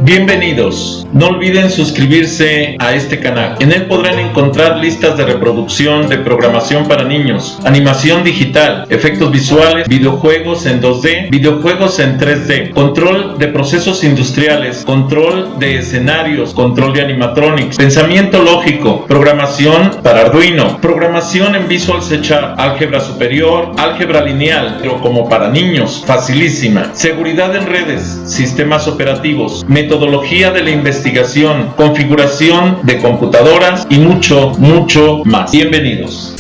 Bienvenidos. No olviden suscribirse a este canal. En él podrán encontrar listas de reproducción de programación para niños, animación digital, efectos visuales, videojuegos en 2D, videojuegos en 3D, control de procesos industriales, control de escenarios, control de animatronics, pensamiento lógico, programación para Arduino, programación en Visual C#, álgebra superior, álgebra lineal, pero como para niños, facilísima, seguridad en redes, sistemas operativos, metodología de la investigación, configuración de computadoras y mucho más. Bienvenidos.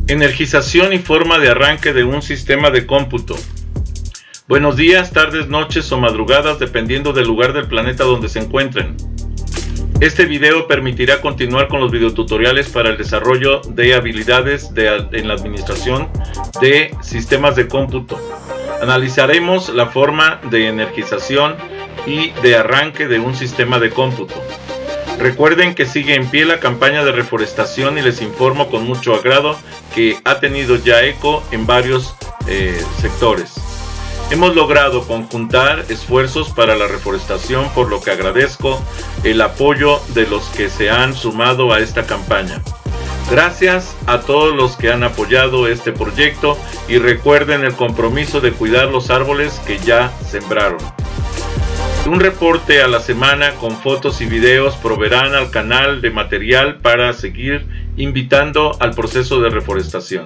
Energización y forma de arranque de un sistema de cómputo. Buenos días, tardes, noches o madrugadas, dependiendo del lugar del planeta donde se encuentren. Este video permitirá continuar con los videotutoriales para el desarrollo de habilidades en la administración de sistemas de cómputo. Analizaremos la forma de energización y de arranque de un sistema de cómputo. Recuerden que sigue en pie la campaña de reforestación y les informo con mucho agrado que ha tenido ya eco en varios sectores. Hemos logrado conjuntar esfuerzos para la reforestación, por lo que agradezco el apoyo de los que se han sumado a esta campaña. Gracias a todos los que han apoyado este proyecto y recuerden el compromiso de cuidar los árboles que ya sembraron. Un reporte a la semana con fotos y videos proveerán al canal de material para seguir invitando al proceso de reforestación.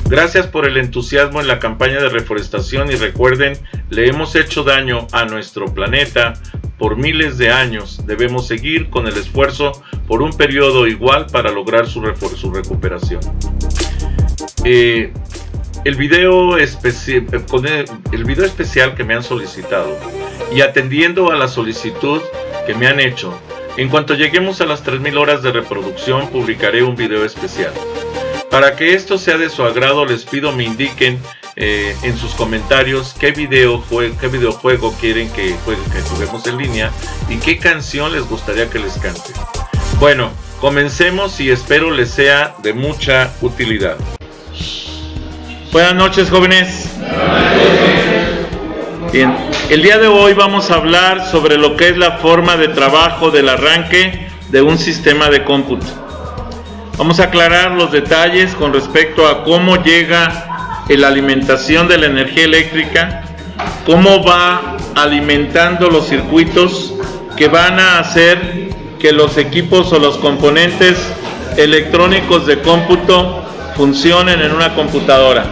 Gracias por el entusiasmo en la campaña de reforestación y recuerden, le hemos hecho daño a nuestro planeta por miles de años. Debemos seguir con el esfuerzo por un periodo igual para lograr su recuperación. El video especial que me han solicitado y atendiendo a la solicitud que me han hecho, en cuanto lleguemos a las 3000 horas de reproducción publicaré un video especial. Para que esto sea de su agrado, les pido me indiquen en sus comentarios qué videojuego quieren que juguemos en línea y qué canción les gustaría que les cante. Bueno, comencemos y espero les sea de mucha utilidad. Buenas noches, jóvenes. Bien, el día de hoy vamos a hablar sobre lo que es la forma de trabajo del arranque de un sistema de cómputo. Vamos a aclarar los detalles con respecto a cómo llega la alimentación de la energía eléctrica, cómo va alimentando los circuitos que van a hacer que los equipos o los componentes electrónicos de cómputo funcionen en una computadora.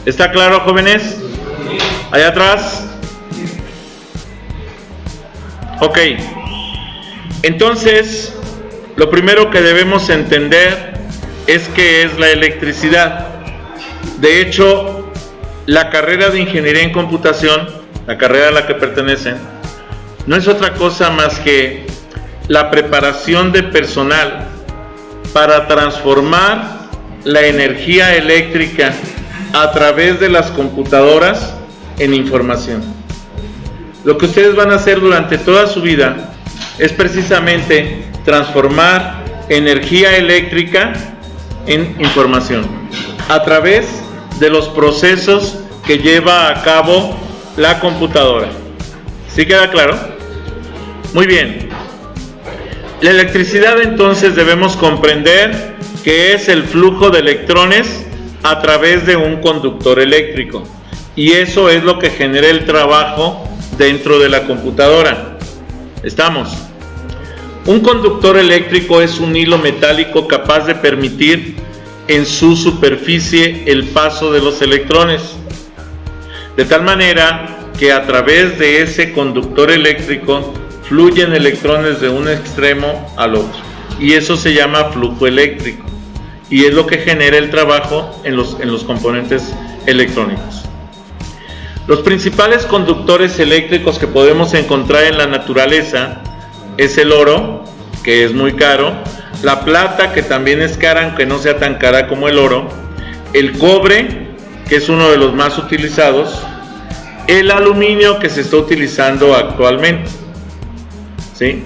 ¿Está claro, jóvenes? Allá atrás. Ok. Entonces, lo primero que debemos entender es qué es la electricidad. De hecho, la carrera de ingeniería en computación, la carrera a la que pertenecen, no es otra cosa más que la preparación de personal para transformar la energía eléctrica a través de las computadoras en información. Lo que ustedes van a hacer durante toda su vida es precisamente transformar energía eléctrica en información a través de los procesos que lleva a cabo la computadora. ¿Sí queda claro? Muy bien. La electricidad, entonces, debemos comprender que es el flujo de electrones a través de un conductor eléctrico, y eso es lo que genera el trabajo dentro de la computadora. ¿Estamos? Un conductor eléctrico es un hilo metálico capaz de permitir en su superficie el paso de los electrones, de tal manera que a través de ese conductor eléctrico fluyen electrones de un extremo al otro, y eso se llama flujo eléctrico, y es lo que genera el trabajo en los componentes electrónicos. Los principales conductores eléctricos que podemos encontrar en la naturaleza es el oro, que es muy caro, la plata, que también es cara, aunque no sea tan cara como el oro, el cobre, que es uno de los más utilizados, el aluminio, que se está utilizando actualmente. ¿Sí?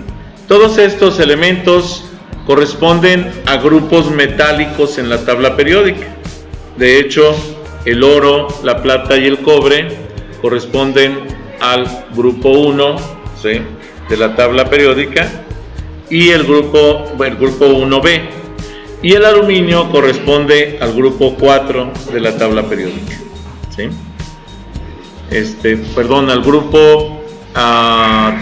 Todos estos elementos corresponden a grupos metálicos en la tabla periódica. De hecho, el oro, la plata y el cobre corresponden al grupo 1, ¿sí?, de la tabla periódica, y el grupo 1B, y el aluminio corresponde al grupo 4 de la tabla periódica, ¿sí? Al grupo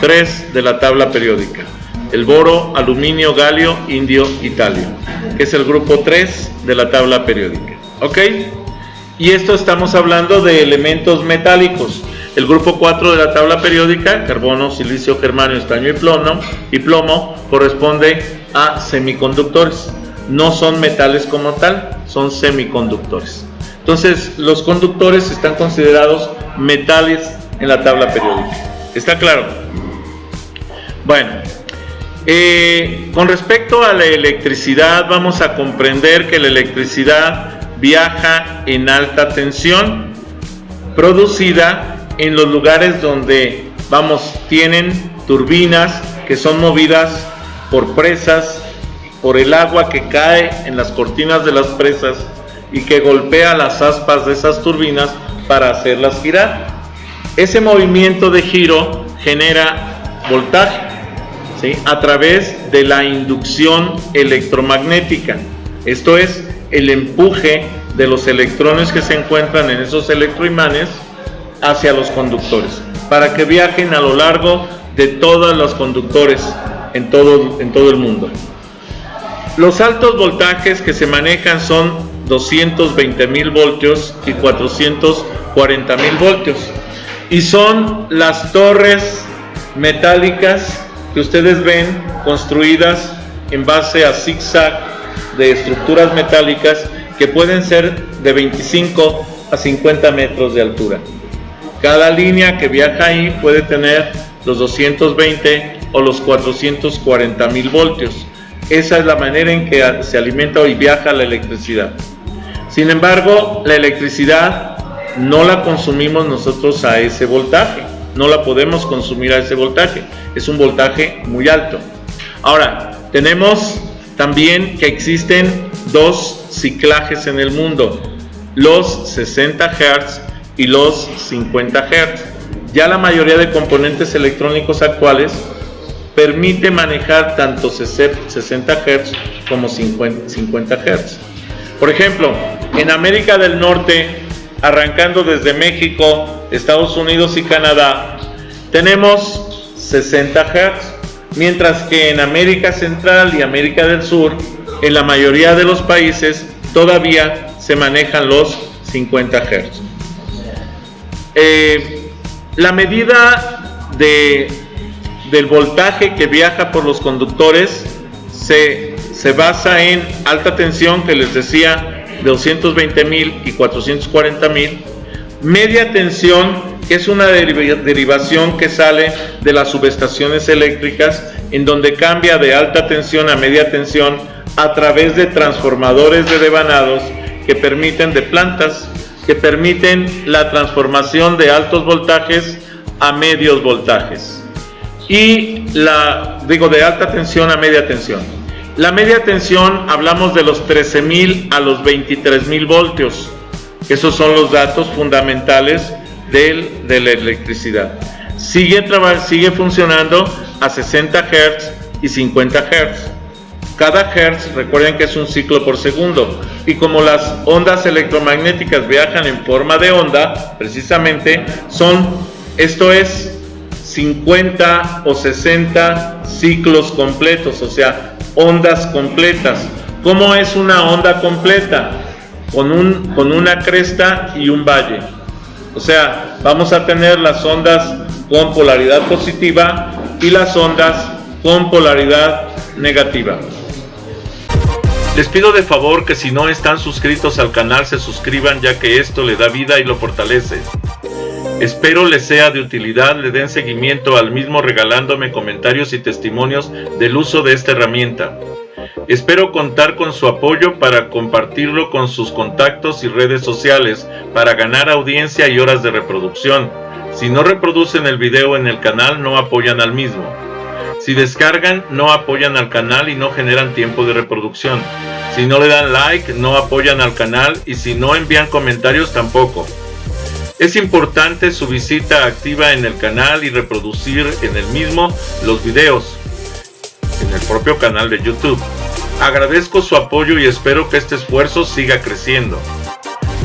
3 de la tabla periódica, el boro, aluminio, galio, indio y talio, que es el grupo 3 de la tabla periódica, ¿ok? Y esto estamos hablando de elementos metálicos. El grupo 4 de la tabla periódica, carbono, silicio, germanio, estaño y plomo, corresponde a semiconductores. No son metales como tal, son semiconductores. Entonces, los conductores están considerados metales en la tabla periódica. ¿Está claro? Bueno, con respecto a la electricidad, vamos a comprender que la electricidad viaja en alta tensión, producida en los lugares donde, tienen turbinas que son movidas por presas, por el agua que cae en las cortinas de las presas y que golpea las aspas de esas turbinas para hacerlas girar. Ese movimiento de giro genera voltaje, ¿sí?, a través de la inducción electromagnética. Esto es el empuje de los electrones que se encuentran en esos electroimanes hacia los conductores, para que viajen a lo largo de todos los conductores en todo el mundo. Los altos voltajes que se manejan son 220.000 voltios y 440.000 voltios, y son las torres metálicas que ustedes ven construidas en base a zigzag de estructuras metálicas que pueden ser de 25 a 50 metros de altura. Cada línea que viaja ahí puede tener los 220 o los 440.000 voltios. Esa es la manera en que se alimenta y viaja la electricidad. Sin embargo, la electricidad no la consumimos nosotros a ese voltaje, no la podemos consumir a ese voltaje, es un voltaje muy alto. Ahora, tenemos también que existen dos ciclajes en el mundo, los 60 Hz y los 50 Hz. Ya la mayoría de componentes electrónicos actuales permite manejar tanto 60 Hz como 50 Hz. Por ejemplo, en América del Norte, arrancando desde México, Estados Unidos y Canadá, tenemos 60 Hz, mientras que en América Central y América del Sur, en la mayoría de los países, todavía se manejan los 50 Hz. La medida del voltaje que viaja por los conductores se basa en alta tensión, que les decía, de 220.000 y 440.000, media tensión, que es una derivación que sale de las subestaciones eléctricas, en donde cambia de alta tensión a media tensión a través de transformadores de devanados de plantas que permiten la transformación de altos voltajes a medios voltajes, y de alta tensión a media tensión. La media tensión, hablamos de los 13.000 a los 23.000 voltios. Esos son los datos fundamentales de la electricidad. Sigue funcionando a 60 Hz y 50 Hz. Cada Hertz, recuerden que es un ciclo por segundo, y como las ondas electromagnéticas viajan en forma de onda, precisamente esto es 50 o 60 ciclos completos, o sea, ondas completas. ¿Cómo es una onda completa? Con una cresta y un valle. O sea, vamos a tener las ondas con polaridad positiva y las ondas con polaridad negativa. Les pido de favor que si no están suscritos al canal se suscriban, ya que esto le da vida y lo fortalece. Espero les sea de utilidad, le den seguimiento al mismo regalándome comentarios y testimonios del uso de esta herramienta. Espero contar con su apoyo para compartirlo con sus contactos y redes sociales para ganar audiencia y horas de reproducción. Si no reproducen el video en el canal, no apoyan al mismo. Si descargan, no apoyan al canal y no generan tiempo de reproducción. Si no le dan like, no apoyan al canal, y si no envían comentarios, tampoco. Es importante su visita activa en el canal y reproducir en el mismo los videos en el propio canal de YouTube. Agradezco su apoyo y espero que este esfuerzo siga creciendo.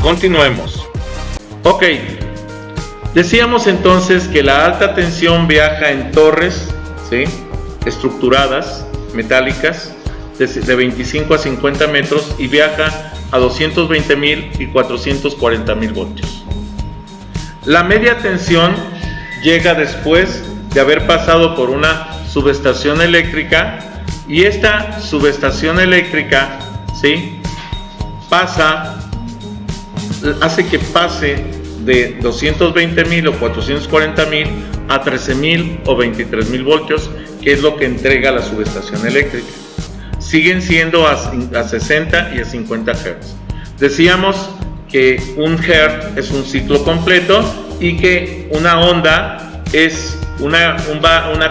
Continuemos. Ok, decíamos entonces que la alta tensión viaja en torres, ¿sí?, estructuradas, metálicas, de 25 a 50 metros y viaja a 220,000 y 440,000 voltios. La media tensión llega después de haber pasado por una subestación eléctrica, y esta subestación eléctrica, ¿sí?, hace que pase de 220,000 o 440,000 a 13,000 o 23,000 voltios, que es lo que entrega la subestación eléctrica. Siguen siendo a 60 y a 50 Hz. Decíamos que un Hz es un ciclo completo y que una onda es una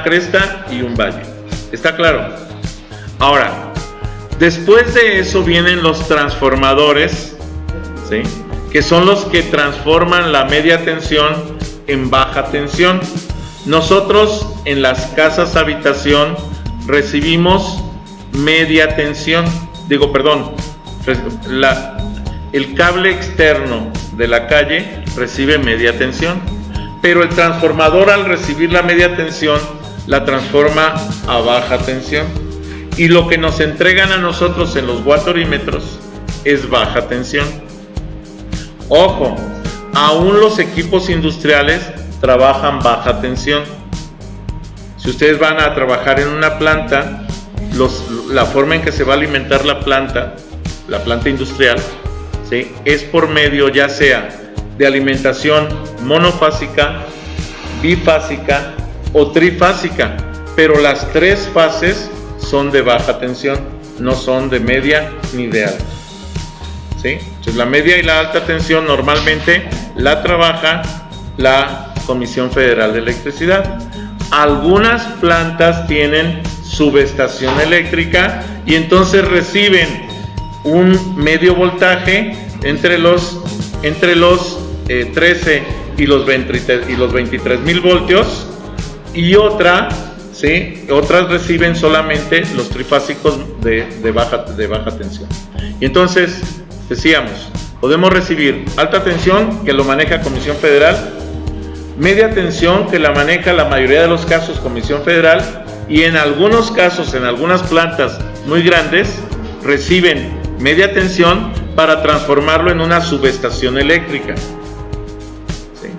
cresta y un valle. ¿Está claro? Ahora, después de eso vienen los transformadores, ¿sí?, que son los que transforman la media tensión en baja tensión. Nosotros en las casas habitación recibimos media tensión, el cable externo de la calle recibe media tensión, pero el transformador, al recibir la media tensión, la transforma a baja tensión, y lo que nos entregan a nosotros en los watt-horímetros es baja tensión. Ojo, aún los equipos industriales trabajan baja tensión. Si ustedes van a trabajar en una planta, la forma en que se va a alimentar la planta industrial, ¿sí?, es por medio ya sea de alimentación monofásica, bifásica o trifásica, pero las tres fases son de baja tensión, no son de media ni de alta, ¿sí? Entonces la media y la alta tensión normalmente la trabaja la Comisión Federal de Electricidad. Algunas plantas tienen subestación eléctrica y entonces reciben un medio voltaje entre los 13 y los 23,000 voltios, y otras reciben solamente los trifásicos de baja tensión. Y entonces decíamos, podemos recibir alta tensión, que lo maneja Comisión Federal, media tensión, que la maneja la mayoría de los casos Comisión Federal, y en algunos casos, en algunas plantas muy grandes, reciben media tensión para transformarlo en una subestación eléctrica. ¿Sí?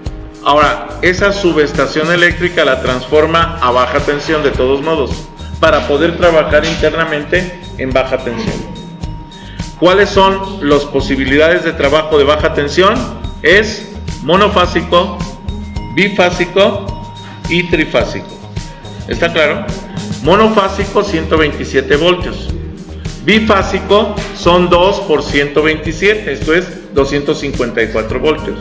Ahora, esa subestación eléctrica la transforma a baja tensión de todos modos, para poder trabajar internamente en baja tensión. ¿Cuáles son las posibilidades de trabajo de baja tensión? Es monofásico, bifásico y trifásico. ¿Está claro? Monofásico, 127 voltios. Bifásico son 2 por 127, esto es 254 voltios.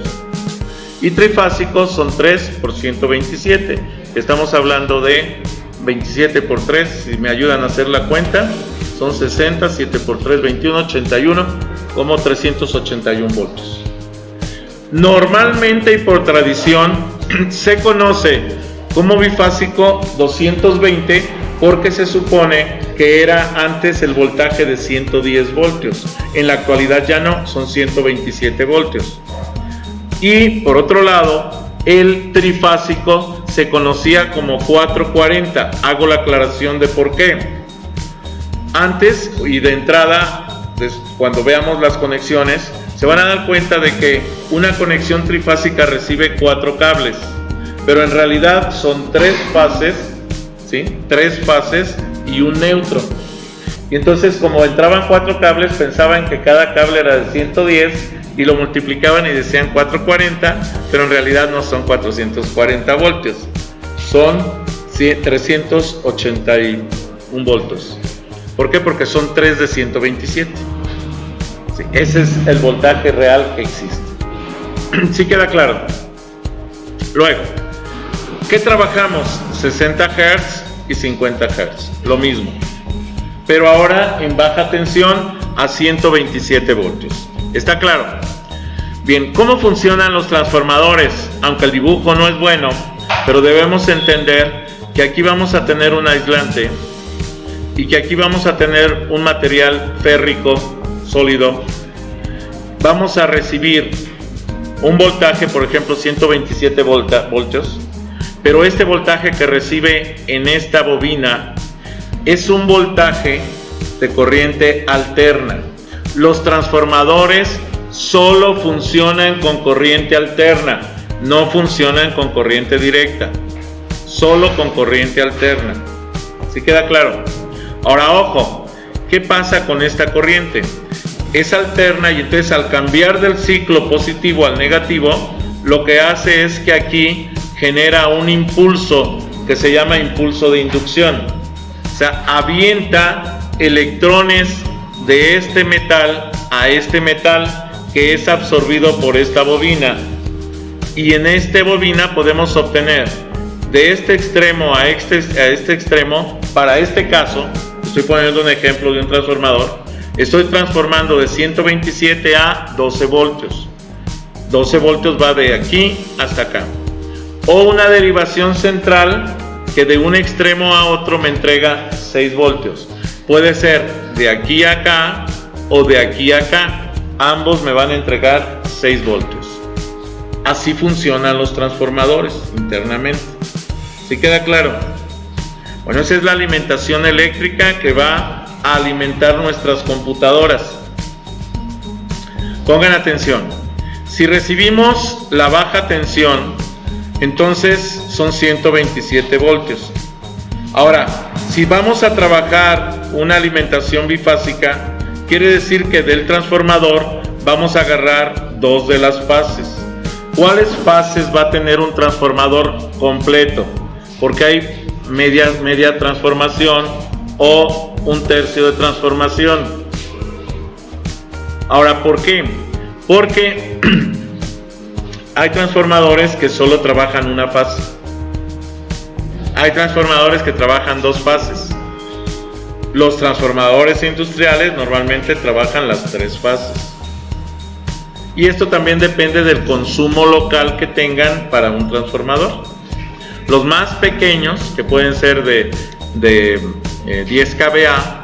Y trifásico son 3 por 127, estamos hablando de 27 por 3, si me ayudan a hacer la cuenta, son 60, 7 por 3, 21, 81, como 381 voltios. Normalmente y por tradición se conoce como bifásico 220 porque se supone que era antes el voltaje de 110 voltios. En la actualidad ya no, son 127 voltios. Y por otro lado, el trifásico se conocía como 440. Hago la aclaración de por qué. Antes y de entrada, cuando veamos las conexiones, se van a dar cuenta de que una conexión trifásica recibe 4 cables, pero en realidad son 3 fases, ¿sí? 3 fases y un neutro. Y entonces, como entraban 4 cables, pensaban que cada cable era de 110 y lo multiplicaban y decían 440, pero en realidad no son 440 voltios, son 381 voltios. ¿Por qué? Porque son 3 de 127. Sí, ese es el voltaje real que existe. ¿Sí queda claro? Luego, ¿qué trabajamos? 60 Hz y 50 Hz, lo mismo, pero ahora en baja tensión a 127 voltios. ¿Está claro? Bien, ¿cómo funcionan los transformadores? Aunque el dibujo no es bueno, pero debemos entender que aquí vamos a tener un aislante y que aquí vamos a tener un material férrico sólido. Vamos a recibir un voltaje, por ejemplo 127 voltios, pero este voltaje que recibe en esta bobina es un voltaje de corriente alterna. Los transformadores solo funcionan con corriente alterna, no funcionan con corriente directa, solo con corriente alterna. ¿Sí queda claro? Ahora, ojo, ¿qué pasa con esta corriente? Es alterna y entonces al cambiar del ciclo positivo al negativo, lo que hace es que aquí genera un impulso que se llama impulso de inducción. O sea, avienta electrones de este metal a este metal que es absorbido por esta bobina. Y en esta bobina podemos obtener de este extremo a este extremo, para este caso, estoy poniendo un ejemplo de un transformador, estoy transformando de 127 a 12 voltios. 12 voltios va de aquí hasta acá. O una derivación central que de un extremo a otro me entrega 6 voltios. Puede ser de aquí a acá o de aquí a acá. Ambos me van a entregar 6 voltios. Así funcionan los transformadores internamente. ¿Sí queda claro? Bueno, esa es la alimentación eléctrica que va a alimentar nuestras computadoras. Pongan atención. Si recibimos la baja tensión, entonces son 127 voltios. Ahora, si vamos a trabajar una alimentación bifásica, quiere decir que del transformador vamos a agarrar dos de las fases. ¿Cuáles fases va a tener un transformador completo? Porque hay media transformación o un tercio de transformación. Ahora, ¿por qué? Porque hay transformadores que solo trabajan una fase. Hay transformadores que trabajan dos fases. Los transformadores industriales normalmente trabajan las tres fases. Y esto también depende del consumo local que tengan para un transformador. Los más pequeños, que pueden ser de 10 kVA,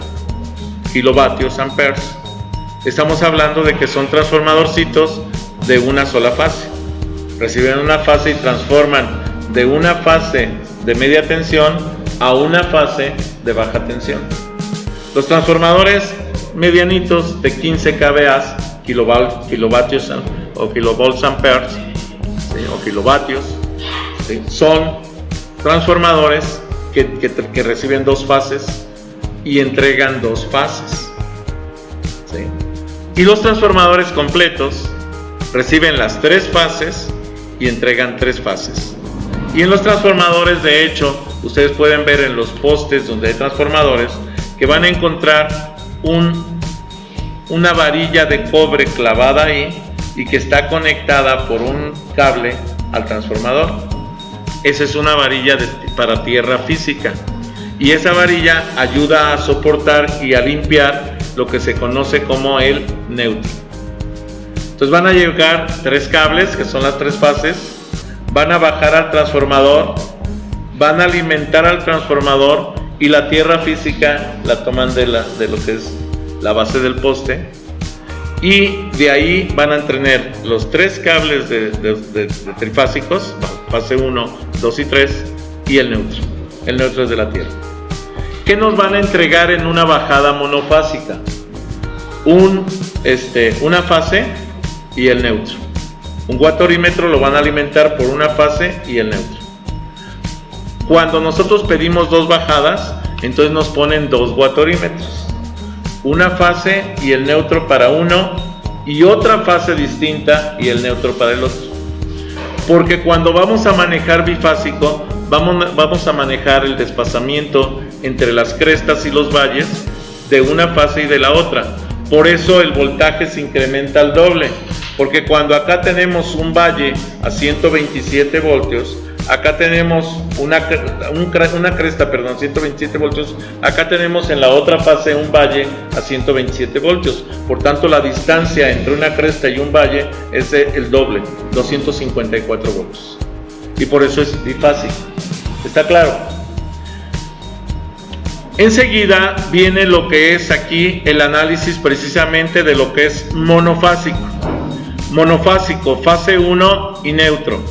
kilovatios amperes, estamos hablando de que son transformadorcitos de una sola fase. Reciben una fase y transforman de una fase de media tensión a una fase de baja tensión. Los transformadores medianitos de 15 kVA, kilovatios o kilovolts amperes, ¿sí? O kilovatios, ¿sí? Son transformadores que reciben dos fases y entregan dos fases, ¿sí? Y los transformadores completos reciben las tres fases y entregan tres fases. Y en los transformadores, de hecho, ustedes pueden ver en los postes donde hay transformadores que van a encontrar una varilla de cobre clavada ahí y que está conectada por un cable al transformador. Esa es una varilla para tierra física, y esa varilla ayuda a soportar y a limpiar lo que se conoce como el neutro. Entonces van a llegar tres cables, que son las tres fases, van a bajar al transformador, van a alimentar al transformador, y la tierra física la toman de lo que es la base del poste, y de ahí van a tener los tres cables de trifásicos, fase 1, 2 y 3, y el neutro. El neutro es de la tierra. ¿Qué nos van a entregar en una bajada monofásica? Una fase y el neutro. Un guatorímetro lo van a alimentar por una fase y el neutro. Cuando nosotros pedimos dos bajadas, entonces nos ponen dos guatorímetros. Una fase y el neutro para uno, y otra fase distinta y el neutro para el otro. Porque cuando vamos a manejar bifásico, vamos a manejar el desplazamiento entre las crestas y los valles de una fase y de la otra. Por eso el voltaje se incrementa al doble, porque cuando acá tenemos un valle a 127 voltios, acá tenemos una cresta, perdón, 127 voltios, acá tenemos en la otra fase un valle a 127 voltios, por tanto la distancia entre una cresta y un valle es el doble, 254 voltios, y por eso es bifásico. ¿Está claro? Enseguida viene lo que es aquí el análisis precisamente de lo que es monofásico. Monofásico, fase 1 y neutro.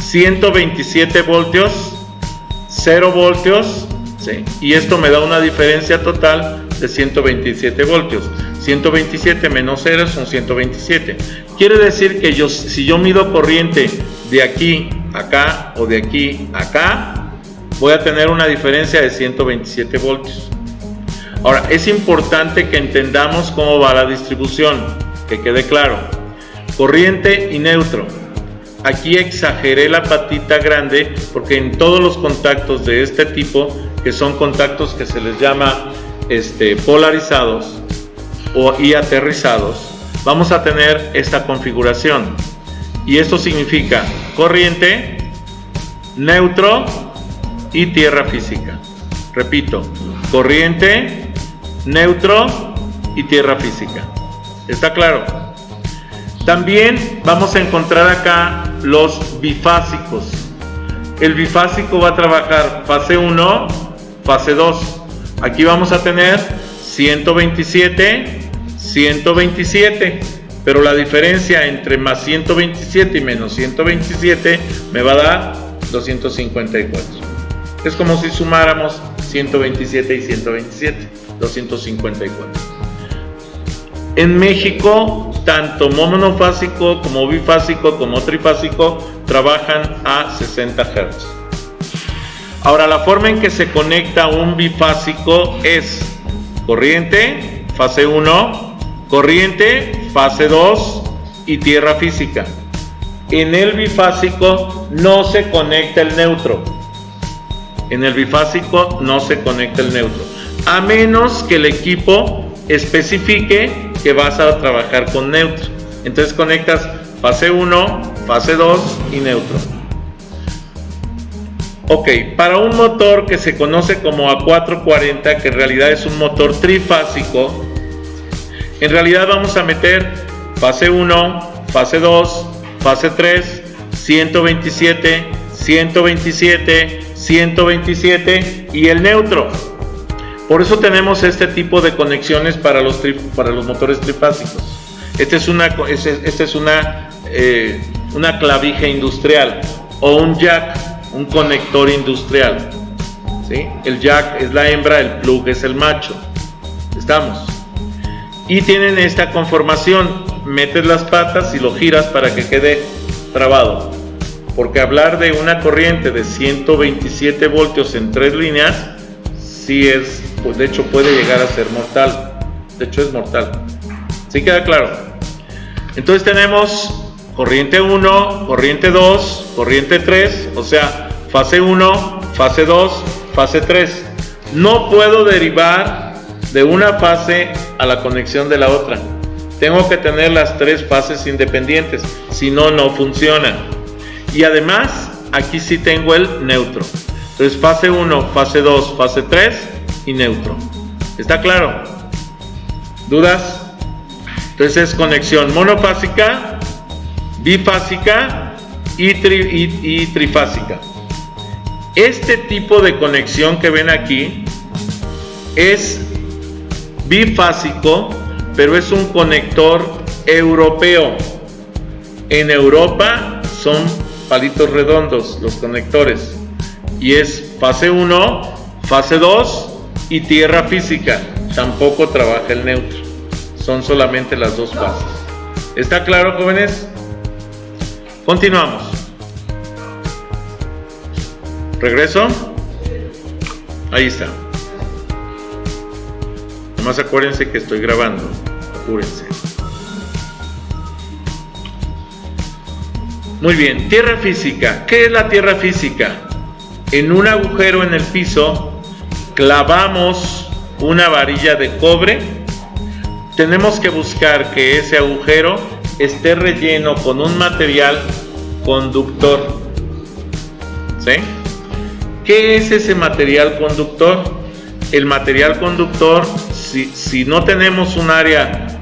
127 voltios, 0 voltios, ¿sí? Y esto me da una diferencia total de 127 voltios. 127 menos 0 son 127. Quiere decir que si yo mido corriente de aquí a acá o de aquí a acá, voy a tener una diferencia de 127 voltios. Ahora, es importante que entendamos cómo va la distribución, que quede claro. Corriente y neutro. Aquí exageré la patita grande porque en todos los contactos de este tipo, que son contactos que se les llama polarizados y aterrizados, vamos a tener esta configuración. Y esto significa corriente, neutro y tierra física. Repito, corriente, neutro y tierra física. ¿Está claro? También vamos a encontrar acá los bifásicos. El bifásico va a trabajar fase 1, fase 2. Aquí vamos a tener 127, 127, pero la diferencia entre más 127 y menos 127 me va a dar 254. Es como si sumáramos 127 y 127, 254. En México, tanto monofásico como bifásico como trifásico trabajan a 60 Hz. Ahora, la forma en que se conecta un bifásico es corriente, fase 1, corriente, fase 2 y tierra física. En el bifásico no se conecta el neutro. En el bifásico no se conecta el neutro, a menos que el equipo especifique que vas a trabajar con neutro. Entonces conectas fase 1, fase 2 y neutro. Ok, para un motor que se conoce como A440, que en realidad es un motor trifásico, en realidad vamos a meter fase 1, fase 2, fase 3, 127, 127, 127 y el neutro. Por eso tenemos este tipo de conexiones para los motores trifásicos. Esta es una clavija industrial o un jack, un conector industrial, ¿sí? El jack es la hembra, el plug es el macho. ¿Estamos? Y tienen esta conformación. Metes las patas y lo giras para que quede trabado. Porque hablar de una corriente de 127 voltios en 3 líneas, sí es, pues de hecho puede llegar a ser mortal. De hecho es mortal. ¿Sí queda claro? Entonces tenemos corriente 1, corriente 2, corriente 3, o sea, fase 1, fase 2, fase 3. No puedo derivar de una fase a la conexión de la otra. Tengo que tener las 3 fases independientes, si no, no funciona. Y además, aquí sí tengo el neutro. Entonces, fase 1, fase 2, fase 3 y neutro. ¿Está claro? ¿Dudas? Entonces es conexión monofásica, bifásica y trifásica. Este tipo de conexión que ven aquí es bifásico, pero es un conector europeo. En Europa son palitos redondos los conectores y es fase 1, fase 2 y tierra física. Tampoco trabaja el neutro, son solamente las 2 fases. ¿Está claro, jóvenes? Continuamos. ¿Regreso? Ahí está. Nomás acuérdense que estoy grabando. Apúrense. Muy bien, tierra física. ¿Qué es la tierra física? En un agujero en el piso clavamos una varilla de cobre. Tenemos que buscar que ese agujero esté relleno con un material conductor. ¿sí? ¿Qué es ese material conductor? El material conductor, si no tenemos un área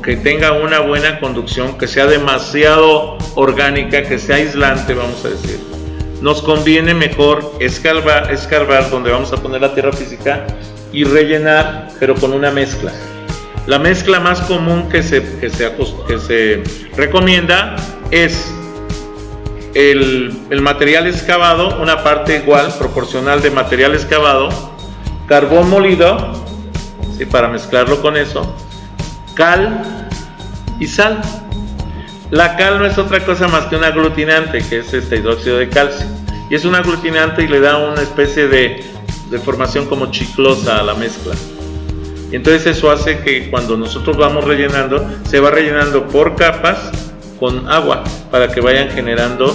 que tenga una buena conducción, que sea demasiado orgánica, que sea aislante, vamos a decir, nos conviene mejor escarbar donde vamos a poner la tierra física y rellenar, pero con una mezcla. La mezcla más común que se recomienda es el material excavado, una parte igual, proporcional de material excavado, carbón molido, ¿sí? Para mezclarlo con eso, cal y sal. La cal no es otra cosa más que un aglutinante, que es hidróxido de calcio, y es un aglutinante y le da una especie de formación como chiclosa a la mezcla. Y entonces eso hace que cuando nosotros vamos rellenando, se va rellenando por capas con agua para que vayan generando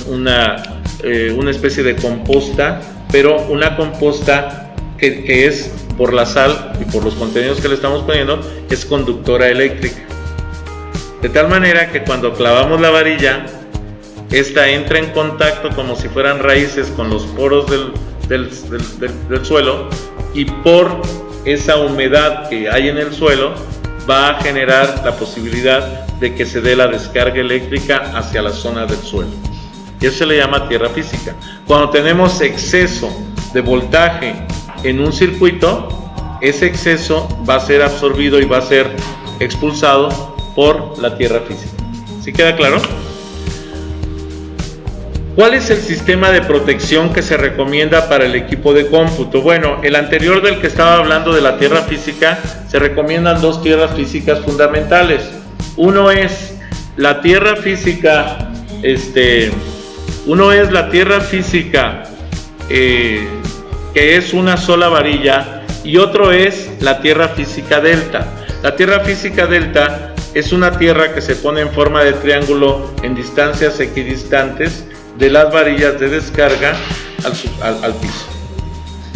una especie de composta, pero una composta que es, por la sal y por los contenidos que le estamos poniendo, es conductora eléctrica. De tal manera que cuando clavamos la varilla, esta entra en contacto como si fueran raíces con los poros del suelo, y por esa humedad que hay en el suelo va a generar la posibilidad de que se dé la descarga eléctrica hacia la zona del suelo. Y eso se le llama tierra física. Cuando tenemos exceso de voltaje en un circuito, ese exceso va a ser absorbido y va a ser expulsado por la tierra física. ¿Sí queda claro? ¿Cuál es el sistema de protección que se recomienda para el equipo de cómputo? Bueno, el anterior del que estaba hablando de la tierra física, se recomiendan dos tierras físicas fundamentales. Uno es la tierra física, que es una sola varilla, y otro es la tierra física delta. La tierra física delta es una tierra que se pone en forma de triángulo en distancias equidistantes de las varillas de descarga al piso.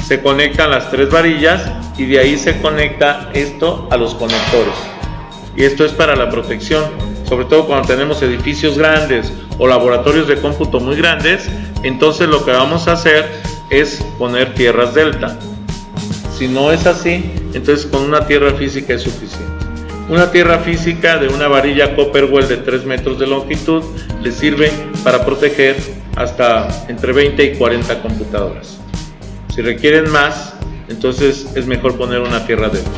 Se conectan las tres varillas y de ahí se conecta esto a los conectores. Y esto es para la protección, sobre todo cuando tenemos edificios grandes o laboratorios de cómputo muy grandes. Entonces lo que vamos a hacer es poner tierras delta. Si no es así, entonces con una tierra física es suficiente. Una tierra física de una varilla Copperwell de 3 metros de longitud le sirve para proteger hasta entre 20 y 40 computadoras. Si requieren más, entonces es mejor poner una tierra delta.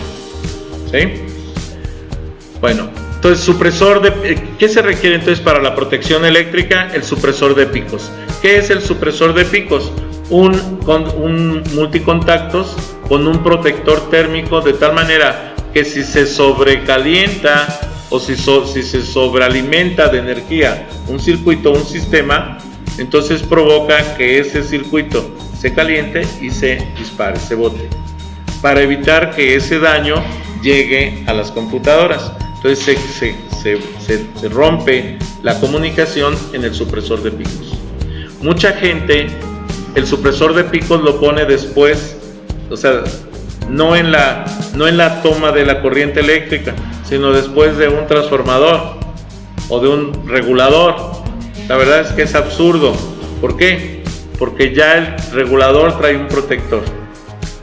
¿Sí? Bueno, entonces supresor de... ¿Qué se requiere entonces para la protección eléctrica? El supresor de picos. ¿Qué es el supresor de picos? Un multicontactos con un protector térmico, de tal manera que si se sobrecalienta o si se sobrealimenta de energía un circuito, un sistema, entonces provoca que ese circuito se caliente y se dispare, se bote, para evitar que ese daño llegue a las computadoras. Entonces se rompe la comunicación en el supresor de picos. Mucha gente el supresor de picos lo pone después, o sea, no en la toma de la corriente eléctrica, sino después de un transformador o de un regulador. La verdad es que es absurdo. ¿Por qué? Porque ya el regulador trae un protector.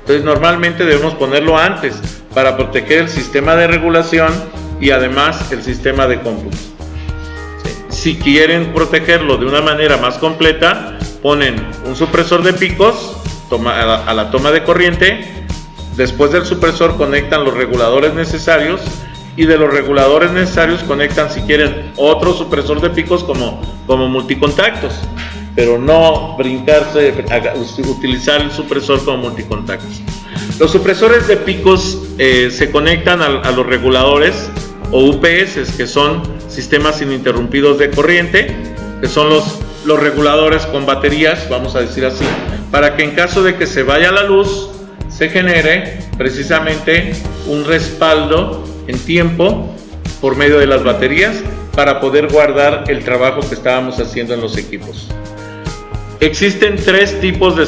Entonces normalmente debemos ponerlo antes para proteger el sistema de regulación y además el sistema de cómputo. Si quieren protegerlo de una manera más completa, ponen un supresor de picos a la toma de corriente. Después del supresor conectan los reguladores necesarios, y de los reguladores necesarios conectan, si quieren, otro supresor de picos como multicontactos, pero no brincarse a utilizar el supresor como multicontactos. Los supresores de picos se conectan a los reguladores o UPS, que son sistemas ininterrumpidos de corriente, que son los reguladores con baterías, vamos a decir así, para que en caso de que se vaya la luz, se genere precisamente un respaldo en tiempo por medio de las baterías para poder guardar el trabajo que estábamos haciendo en los equipos. Existen tres tipos de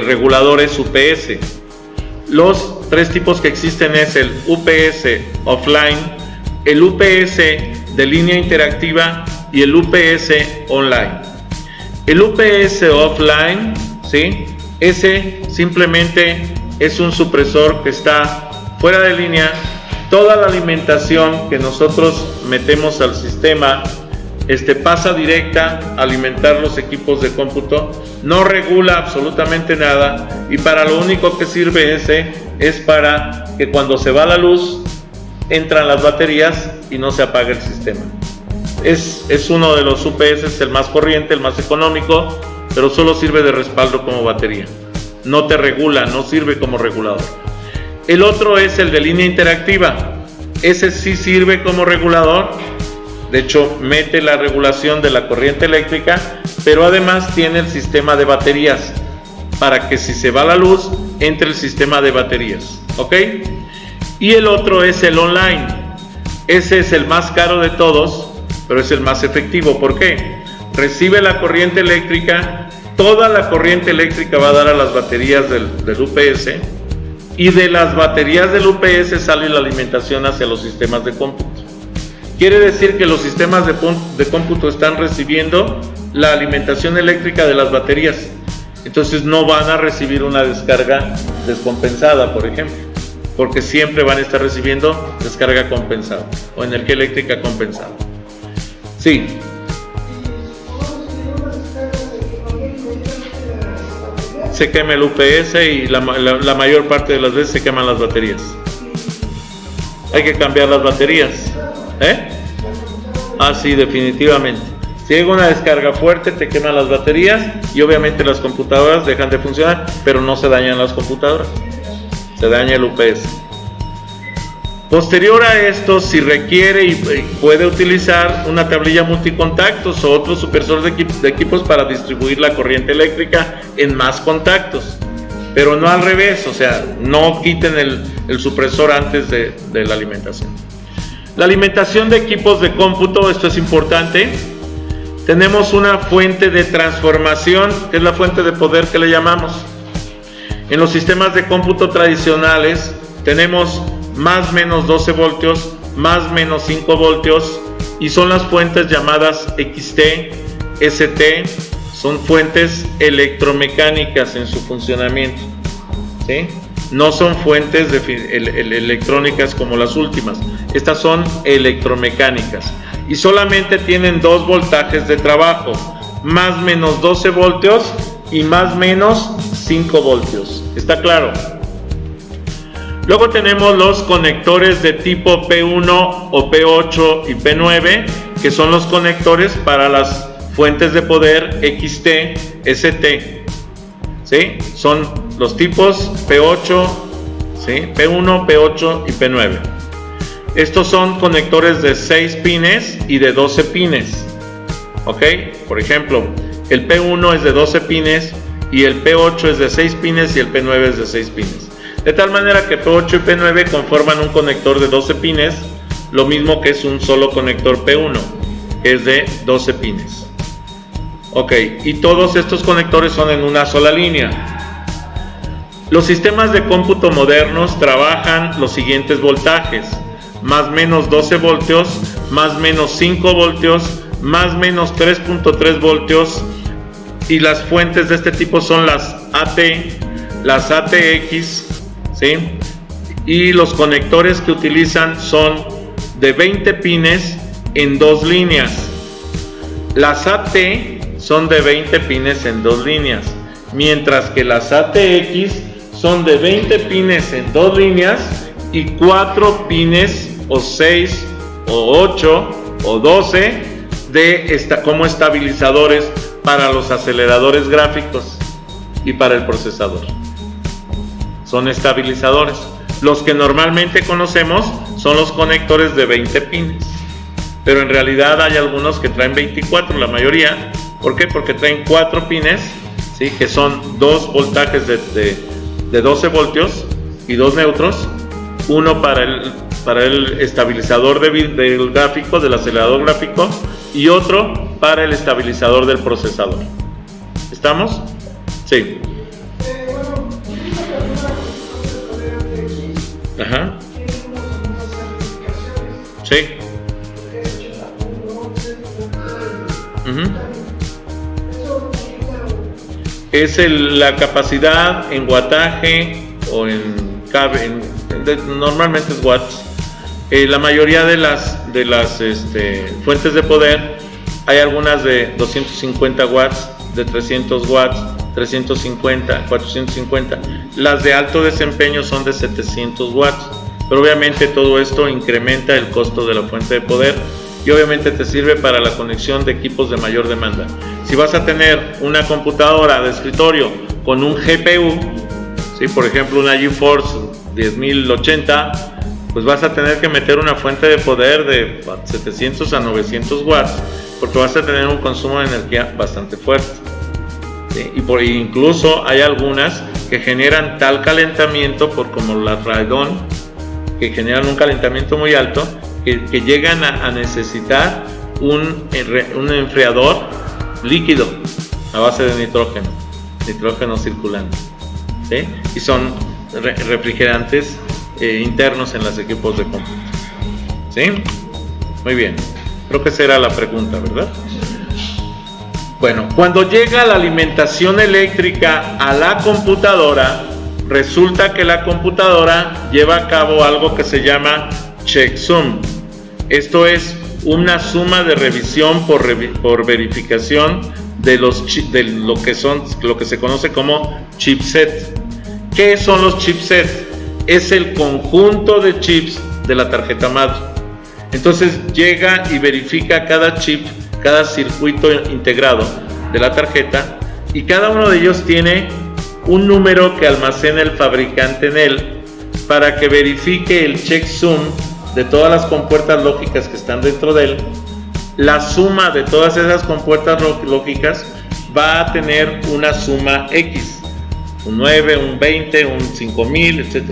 reguladores UPS. Los tres tipos que existen es el UPS offline, el UPS de línea interactiva y el UPS online. El UPS offline, ¿sí? Ese simplemente es un supresor que está fuera de línea. Toda la alimentación que nosotros metemos al sistema pasa directa a alimentar los equipos de cómputo, no regula absolutamente nada, y para lo único que sirve es para que cuando se va la luz entran las baterías y no se apague el sistema. Es uno de los UPS, el más corriente, el más económico, pero solo sirve de respaldo como batería, no te regula, no sirve como regulador. El otro es el de línea interactiva. Ese sí sirve como regulador, de hecho mete la regulación de la corriente eléctrica, pero además tiene el sistema de baterías para que si se va la luz entre el sistema de baterías, ¿ok? Y el otro es el online. Ese es el más caro de todos, pero es el más efectivo. ¿Por qué? Recibe la corriente eléctrica, toda la corriente eléctrica va a dar a las baterías del UPS, y de las baterías del UPS sale la alimentación hacia los sistemas de cómputo. Quiere decir que los sistemas de cómputo están recibiendo la alimentación eléctrica de las baterías, entonces no van a recibir una descarga descompensada, por ejemplo, porque siempre van a estar recibiendo descarga compensada o energía eléctrica compensada. Sí. Se quema el UPS y la mayor parte de las veces se queman las baterías. Hay que cambiar las baterías. Sí, definitivamente. Si hay una descarga fuerte, te queman las baterías y obviamente las computadoras dejan de funcionar, pero no se dañan las computadoras, se daña el UPS. Posterior a esto, si requiere y puede utilizar una tablilla multicontactos o otro supresor de equipos para distribuir la corriente eléctrica en más contactos, pero no al revés, o sea, no quiten el supresor antes de la alimentación. La alimentación de equipos de cómputo, esto es importante. Tenemos una fuente de transformación, que es la fuente de poder que le llamamos. En los sistemas de cómputo tradicionales tenemos más menos 12 voltios, más menos 5 voltios, y son las fuentes llamadas XT, ST, son fuentes electromecánicas en su funcionamiento, ¿sí? No son fuentes electrónicas como las últimas, estas son electromecánicas, y solamente tienen dos voltajes de trabajo, más menos 12 voltios y más menos 5 voltios, ¿está claro? Luego tenemos los conectores de tipo P1 o P8 y P9, que son los conectores para las fuentes de poder XT, ST, ¿sí? Son los tipos P8, ¿sí? P1, P8 y P9. Estos son conectores de 6 pines y de 12 pines, ¿ok? Por ejemplo, el P1 es de 12 pines y el P8 es de 6 pines y el P9 es de 6 pines. De tal manera que P8 y P9 conforman un conector de 12 pines, lo mismo que es un solo conector P1, que es de 12 pines. Ok, y todos estos conectores son en una sola línea. Los sistemas de cómputo modernos trabajan los siguientes voltajes: más menos 12 voltios, más menos 5 voltios, más menos 3.3 voltios, y las fuentes de este tipo son las AT, las ATX, ¿sí? Y los conectores que utilizan son de 20 pines en 2 líneas. Las AT son de 20 pines en 2 líneas, mientras que las ATX son de 20 pines en 2 líneas y 4 pines o 6 o 8 o 12 como estabilizadores para los aceleradores gráficos y para el procesador. Son estabilizadores. Los que normalmente conocemos son los conectores de 20 pines, pero en realidad hay algunos que traen 24, la mayoría. ¿Por qué? Porque traen 4 pines, ¿sí? Que son 2 voltajes de 12 voltios y 2 neutros, uno para el estabilizador del gráfico, del acelerador gráfico, y otro para el estabilizador del procesador. ¿Estamos? Sí. Ajá. Sí. Es la capacidad en wattaje o normalmente es watts. La mayoría de las fuentes de poder, hay algunas de 250 watts, de 300 watts, 350, 450. Las de alto desempeño son de 700 watts, pero obviamente todo esto incrementa el costo de la fuente de poder y obviamente te sirve para la conexión de equipos de mayor demanda. Si vas a tener una computadora de escritorio con un GPU, ¿sí? Por ejemplo una GeForce 1080, pues vas a tener que meter una fuente de poder de 700 a 900 watts, porque vas a tener un consumo de energía bastante fuerte, ¿sí? Y incluso hay algunas que generan tal calentamiento, como la Radeon, que generan un calentamiento muy alto, que llegan a necesitar un enfriador líquido a base de nitrógeno circulante, ¿sí? Y son refrigerantes internos en los equipos de cómputo, ¿sí? Muy bien, creo que esa era la pregunta, ¿verdad? Bueno, cuando llega la alimentación eléctrica a la computadora, resulta que la computadora lleva a cabo algo que se llama checksum. Esto es una suma de revisión por verificación de lo que se conoce como chipset. ¿Qué son los chipsets? Es el conjunto de chips de la tarjeta madre. Entonces llega y verifica cada chip, cada circuito integrado de la tarjeta, y cada uno de ellos tiene un número que almacena el fabricante en él para que verifique el checksum de todas las compuertas lógicas que están dentro de él. La suma de todas esas compuertas lógicas va a tener una suma X, un 9, un 20, un 5000, etc.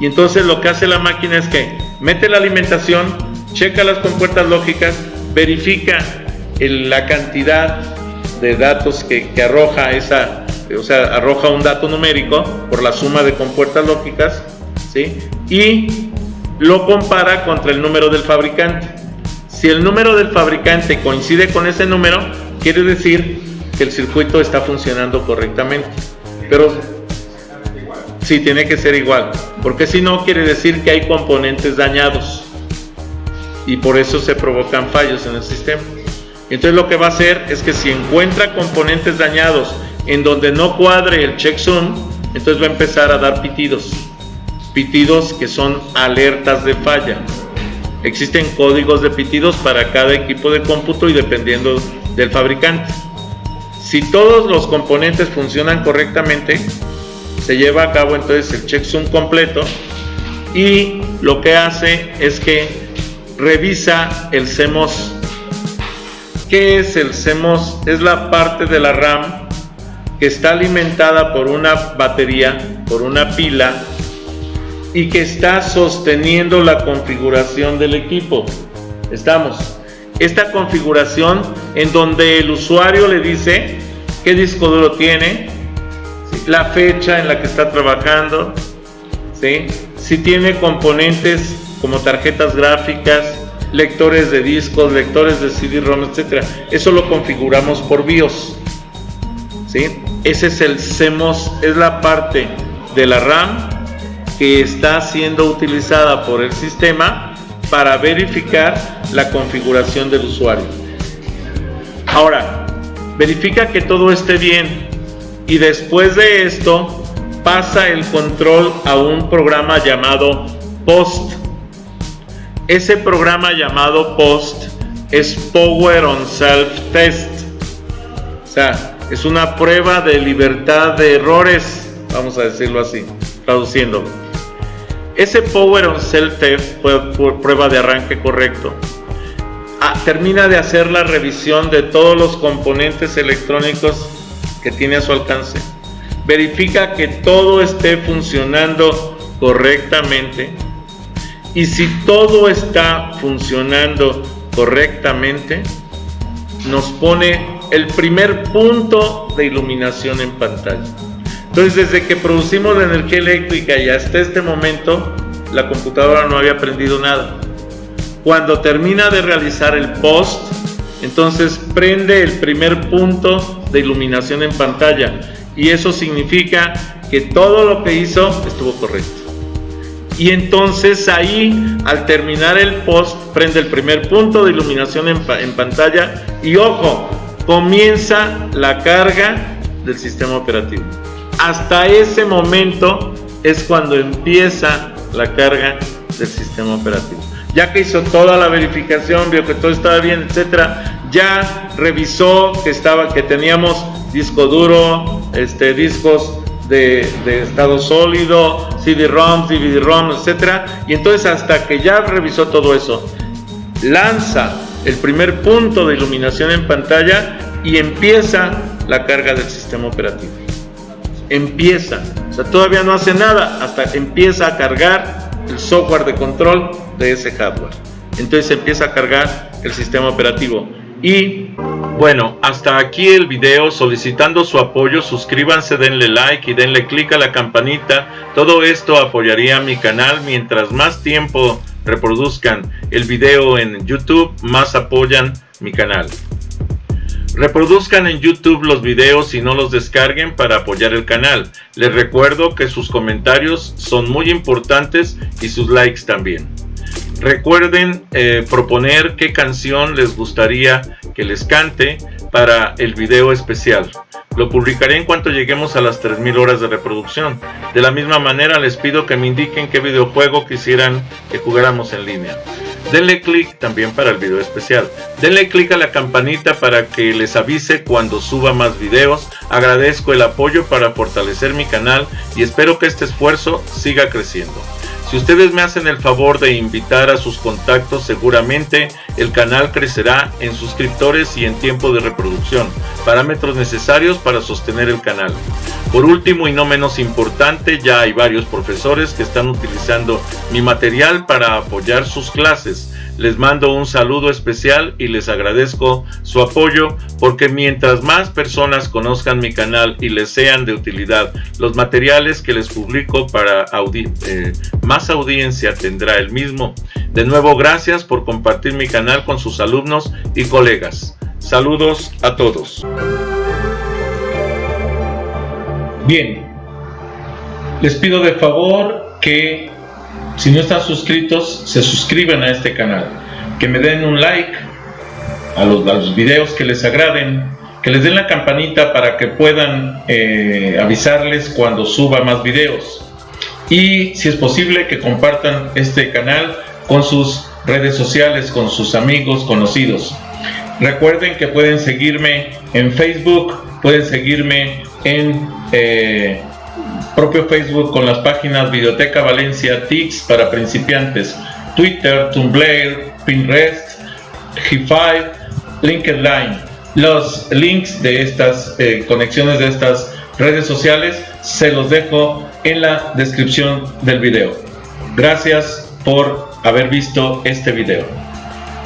Y entonces lo que hace la máquina es que mete la alimentación, checa las compuertas lógicas, verifica la cantidad de datos que arroja arroja un dato numérico por la suma de compuertas lógicas, ¿sí? Y lo compara contra el número del fabricante. Si el número del fabricante coincide con ese número, quiere decir que el circuito está funcionando correctamente. Pero sí, tiene que ser igual, porque si no, quiere decir que hay componentes dañados y por eso se provocan fallos en el sistema. Entonces lo que va a hacer es que si encuentra componentes dañados en donde no cuadre el checksum, entonces va a empezar a dar pitidos que son alertas de falla. Existen códigos de pitidos para cada equipo de cómputo y dependiendo del fabricante. Si todos los componentes funcionan correctamente, se lleva a cabo entonces el checksum completo, y lo que hace es que revisa el CMOS. ¿Qué es el CMOS? Es la parte de la RAM que está alimentada por una batería, por una pila, y que está sosteniendo la configuración del equipo. Esta configuración en donde el usuario le dice qué disco duro tiene, la fecha en la que está trabajando, ¿sí? Si tiene componentes como tarjetas gráficas, lectores de discos, lectores de CD-ROM, etc. Eso lo configuramos por BIOS, ¿sí? Ese es el CMOS, es la parte de la RAM que está siendo utilizada por el sistema para verificar la configuración del usuario. Ahora, verifica que todo esté bien, y después de esto pasa el control a un programa llamado POST. Ese programa llamado POST es Power on Self Test, o sea, es una prueba de libertad de errores, vamos a decirlo así, traduciendo. Ese Power on Self Test, prueba de arranque correcto, termina de hacer la revisión de todos los componentes electrónicos que tiene a su alcance, verifica que todo esté funcionando correctamente, y si todo está funcionando correctamente, nos pone el primer punto de iluminación en pantalla. Entonces, desde que producimos la energía eléctrica y hasta este momento, la computadora no había aprendido nada. Cuando termina de realizar el POST, entonces prende el primer punto de iluminación en pantalla, y eso significa que todo lo que hizo estuvo correcto. Y entonces ahí, al terminar el post, prende el primer punto de iluminación en pantalla y ojo, comienza la carga del sistema operativo. Hasta ese momento es cuando empieza la carga del sistema operativo. Ya que hizo toda la verificación, vio que todo estaba bien, etcétera, ya revisó que teníamos disco duro, discos de estado sólido, CD-ROM, DVD-ROM, etcétera, y entonces hasta que ya revisó todo eso, lanza el primer punto de iluminación en pantalla y empieza la carga del sistema operativo. Empieza, o sea, todavía no hace nada, hasta empieza a cargar el software de control de ese hardware. Entonces empieza a cargar el sistema operativo. Y bueno, hasta aquí el video. Solicitando su apoyo, suscríbanse, denle like y denle click a la campanita. Todo esto apoyaría a mi canal. Mientras más tiempo reproduzcan el video en YouTube, más apoyan mi canal. Reproduzcan en YouTube los videos y no los descarguen para apoyar el canal. Les recuerdo que sus comentarios son muy importantes y sus likes también. Recuerden proponer qué canción les gustaría que les cante para el video especial. Lo publicaré en cuanto lleguemos a las 3000 horas de reproducción. De la misma manera les pido que me indiquen qué videojuego quisieran que jugáramos en línea. Denle click también para el video especial. Denle click a la campanita para que les avise cuando suba más videos. Agradezco el apoyo para fortalecer mi canal y espero que este esfuerzo siga creciendo. Si ustedes me hacen el favor de invitar a sus contactos, seguramente el canal crecerá en suscriptores y en tiempo de reproducción, parámetros necesarios para sostener el canal. Por último y no menos importante, ya hay varios profesores que están utilizando mi material para apoyar sus clases. Les mando un saludo especial y les agradezco su apoyo, porque mientras más personas conozcan mi canal y les sean de utilidad los materiales que les publico, más audiencia tendrá el mismo. De nuevo, gracias por compartir mi canal con sus alumnos y colegas. Saludos a todos. Bien, les pido de favor que si no están suscritos, se suscriban a este canal, que me den un like a los videos que les agraden, que les den la campanita para que puedan avisarles cuando suba más videos, y si es posible que compartan este canal con sus redes sociales, con sus amigos, conocidos. Recuerden que pueden seguirme en Facebook, pueden seguirme en propio Facebook con las páginas Videoteca Valencia, TICS para principiantes, Twitter, Tumblr, Pinterest, G5, LinkedIn. Los links de estas conexiones de estas redes sociales se los dejo en la descripción del video. Gracias por haber visto este video.